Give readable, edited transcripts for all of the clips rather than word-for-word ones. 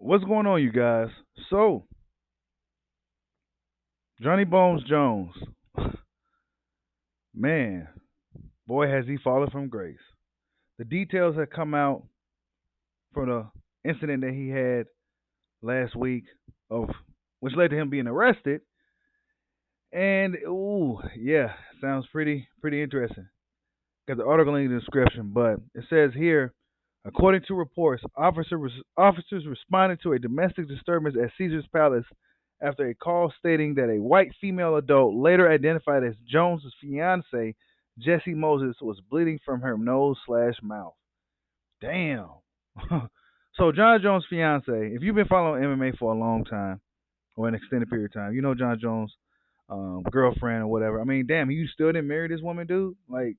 What's going on, you guys? So, Johnny Bones Jones, man, boy, has he fallen from grace. The details have come out from the incident that he had last week, of which led to him being arrested. And ooh, yeah, sounds pretty interesting. Got the article in the description, but it says here, according to reports, officers responded to a domestic disturbance at Caesar's Palace after a call stating that a white female adult, later identified as Jones's fiance, Jessie Moses, was bleeding from her nose slash mouth. Damn. So John Jones' fiance, if you've been following MMA for a long time or an extended period of time, you know John Jones' girlfriend or whatever. I mean, damn, you still didn't marry this woman, dude? Like,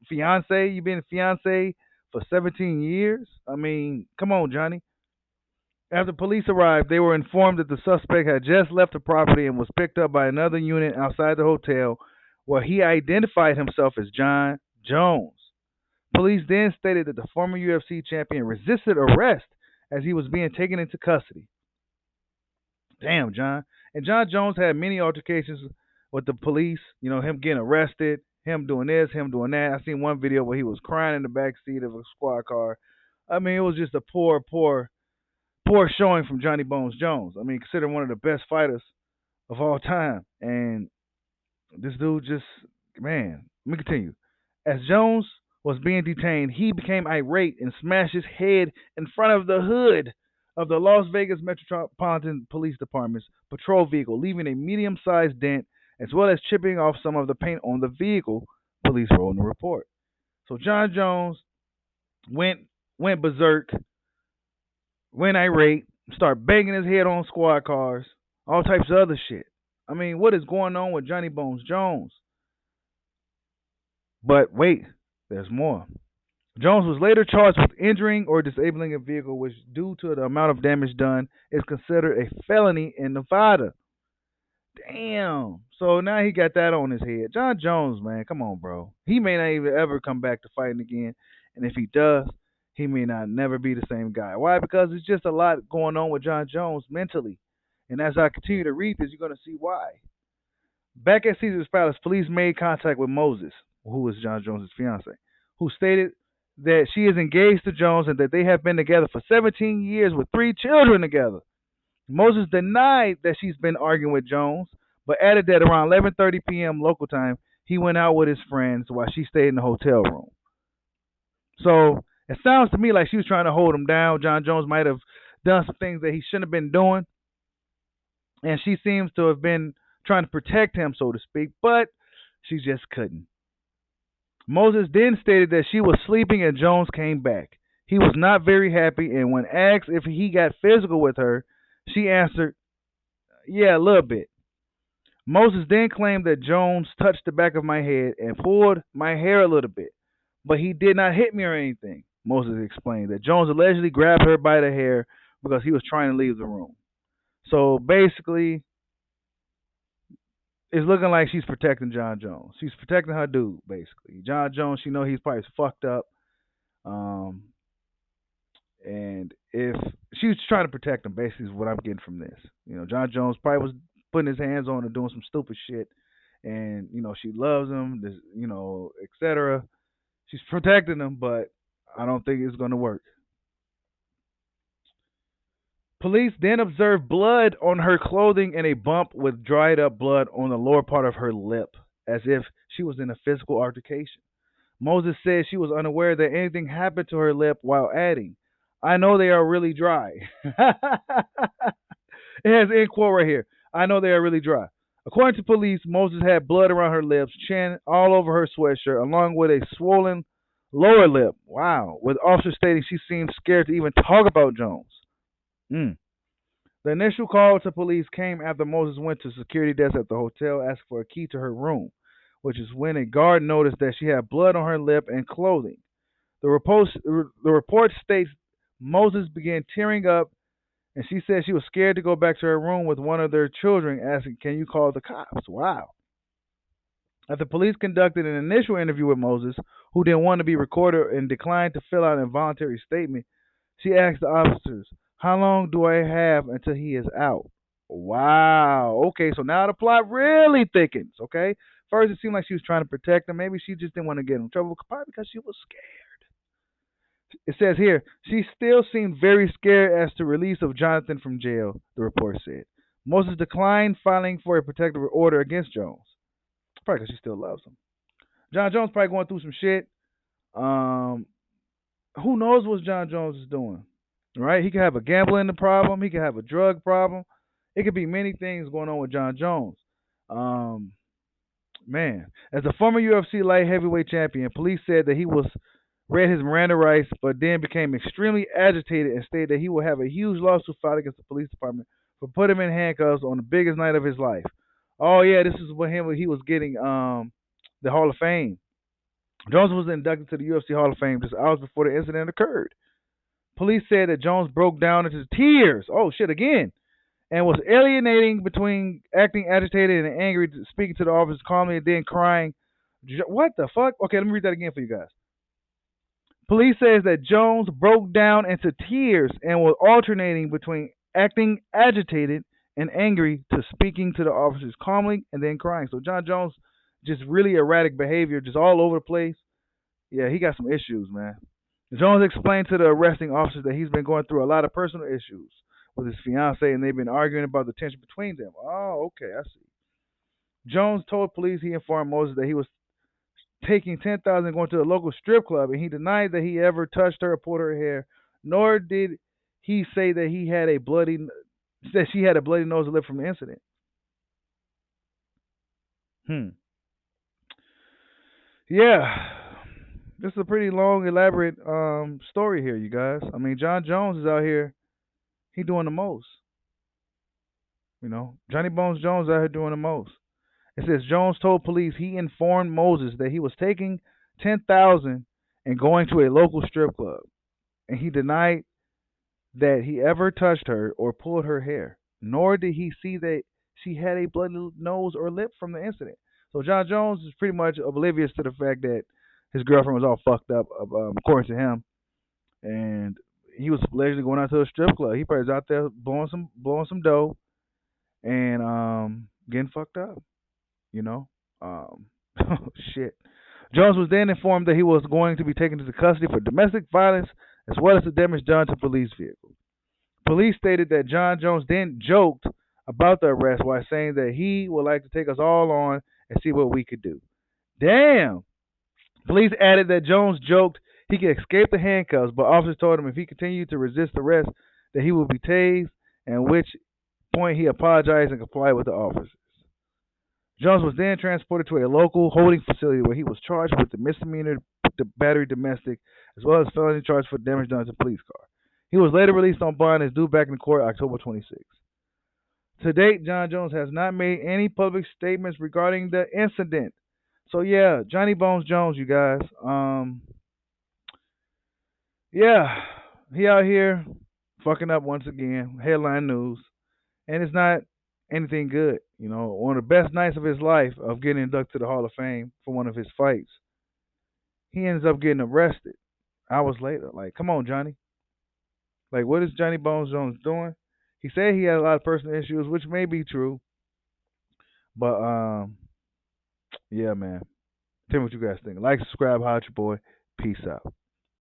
fiance? You've been fiance for 17 years? I mean, come on, Johnny. After police arrived, they were informed that the suspect had just left the property and was picked up by another unit outside the hotel, where he identified himself as John Jones. Police then stated that the former UFC champion resisted arrest as he was being taken into custody. Damn, John. And John Jones had many altercations with the police. You know, him getting arrested, him doing this, him doing that. I seen one video where he was crying in the back seat of a squad car. I mean, it was just a poor showing from Johnny Bones Jones. I mean, considered one of the best fighters of all time. And this dude just, man, let me continue. As Jones was being detained, he became irate and smashed his head in front of the hood of the Las Vegas Metropolitan Police Department's patrol vehicle, leaving a medium sized dent as well as chipping off some of the paint on the vehicle, police wrote in the report. So John Jones went went berserk, went irate, started banging his head on squad cars, all types of other shit. I mean, what is going on with Johnny Bones Jones? But wait, there's more. Jones was later charged with injuring or disabling a vehicle, which, due to the amount of damage done, is considered a felony in Nevada. Damn. So now he got that on his head. John Jones, man, come on, bro. He may not even ever come back to fighting again. And if he does, he may not never be the same guy. Why? Because it's just a lot going on with John Jones mentally. And as I continue to read this, you're going to see why. Back at Caesar's Palace, police made contact with Moses, who was John Jones' fiance, who stated that she is engaged to Jones and that they have been together for 17 years with three children together. Moses denied that she's been arguing with Jones, but added that around 11:30 p.m. local time, he went out with his friends while she stayed in the hotel room. So it sounds to me like she was trying to hold him down. John Jones might have done some things that he shouldn't have been doing, and she seems to have been trying to protect him, so to speak, but she just couldn't. Moses then stated that she was sleeping and Jones came back. He was not very happy, and when asked if he got physical with her, she answered, "Yeah, a little bit." Moses then claimed that Jones touched the back of my head and pulled my hair a little bit, but he did not hit me or anything. Moses explained that Jones allegedly grabbed her by the hair because he was trying to leave the room. So basically, it's looking like she's protecting John Jones. She's protecting her dude, basically. John Jones, she know he's probably fucked up. Um, and if she was trying to protect him, basically is what I'm getting from this. You know, John Jones probably was putting his hands on her, doing some stupid shit, and she loves him, this, etc. She's protecting him, but I don't think it's gonna work. Police then observed blood on her clothing and a bump with dried up blood on the lower part of her lip, as if she was in a physical altercation. Moses said she was unaware that anything happened to her lip, while adding, "I know they are really dry." It has an end quote right here. "I know they are really dry." According to police, Moses had blood around her lips, chin, all over her sweatshirt, along with a swollen lower lip. Wow. With officers stating she seemed scared to even talk about Jones. Mm. The initial call to police came after Moses went to security desk at the hotel asking for a key to her room, which is when a guard noticed that she had blood on her lip and clothing. The report states Moses began tearing up, and she said she was scared to go back to her room with one of their children, asking, "Can you call the cops?" Wow. After police conducted an initial interview with Moses, who didn't want to be recorded and declined to fill out an involuntary statement, she asked the officers, How long do I have until he is out? Wow. Okay, so now the plot really thickens. Okay, first it seemed like she was trying to protect him. Maybe she just didn't want to get in trouble, probably because she was scared. It says here she still seemed very scared as to release of Jonathan from jail. The report said Moses declined filing for a protective order against Jones, probably because she still loves him. John Jones probably going through some shit. Um, who knows what John Jones is doing? Right? He could have a gambling problem. He could have a drug problem. It could be many things going on with John Jones. Um, man, as a former UFC light heavyweight champion, police said that he was read his Miranda rights, but then became extremely agitated and stated that he will have a huge lawsuit filed against the police department for putting him in handcuffs on the biggest night of his life. Oh yeah, this is when he was getting the Hall of Fame. Jones was inducted to the UFC Hall of Fame just hours before the incident occurred. Police said that Jones broke down into tears. Oh shit, again, and was alienating between acting agitated and angry, speaking to the officers calmly, and then crying. What the fuck? Okay, let me read that again for you guys. Police says that Jones broke down into tears and was alternating between acting agitated and angry to speaking to the officers calmly and then crying. So John Jones, just really erratic behavior, just all over the place. Yeah, he got some issues, man. Jones explained to the arresting officers that he's been going through a lot of personal issues with his fiancee, and they've been arguing about the tension between them. Oh, okay, I see. Jones told police he informed Moses that he was taking 10,000 going to a local strip club, and he denied that he ever touched her or pulled her hair. Nor did he say that she had a bloody nose and lip from the incident. Hmm. Yeah, this is a pretty long, elaborate story here, you guys. I mean, John Jones is out here. He doing the most. Johnny Bones Jones out here doing the most. It says Jones told police he informed Moses that he was taking 10,000 and going to a local strip club, and he denied that he ever touched her or pulled her hair, nor did he see that she had a bloody nose or lip from the incident. So John Jones is pretty much oblivious to the fact that his girlfriend was all fucked up, according to him, and he was allegedly going out to a strip club. He probably was out there blowing some dough and getting fucked up. You know, um, shit. Jones was then informed that he was going to be taken into custody for domestic violence as well as the damage done to police vehicle. Police stated that John Jones then joked about the arrest while saying that he would like to take us all on and see what we could do. Damn. Police added that Jones joked he could escape the handcuffs, but officers told him if he continued to resist arrest that he would be tased, at which point he apologized and complied with the officers. Jones was then transported to a local holding facility where he was charged with the misdemeanor battery domestic as well as felony charge for damage done to a police car. He was later released on bond and is due back in court October 26th. To date, John Jones has not made any public statements regarding the incident. So yeah, Johnny Bones Jones, you guys. Yeah, he out here fucking up once again. Headline news, and it's not anything good. One of the best nights of his life of getting inducted to the Hall of Fame for one of his fights, he ends up getting arrested hours later. Like, come on, Johnny. Like, what is Johnny Bones Jones doing? He said he had a lot of personal issues, which may be true, but yeah, man. Tell me what you guys think. Like, subscribe, holla at your boy. Peace out.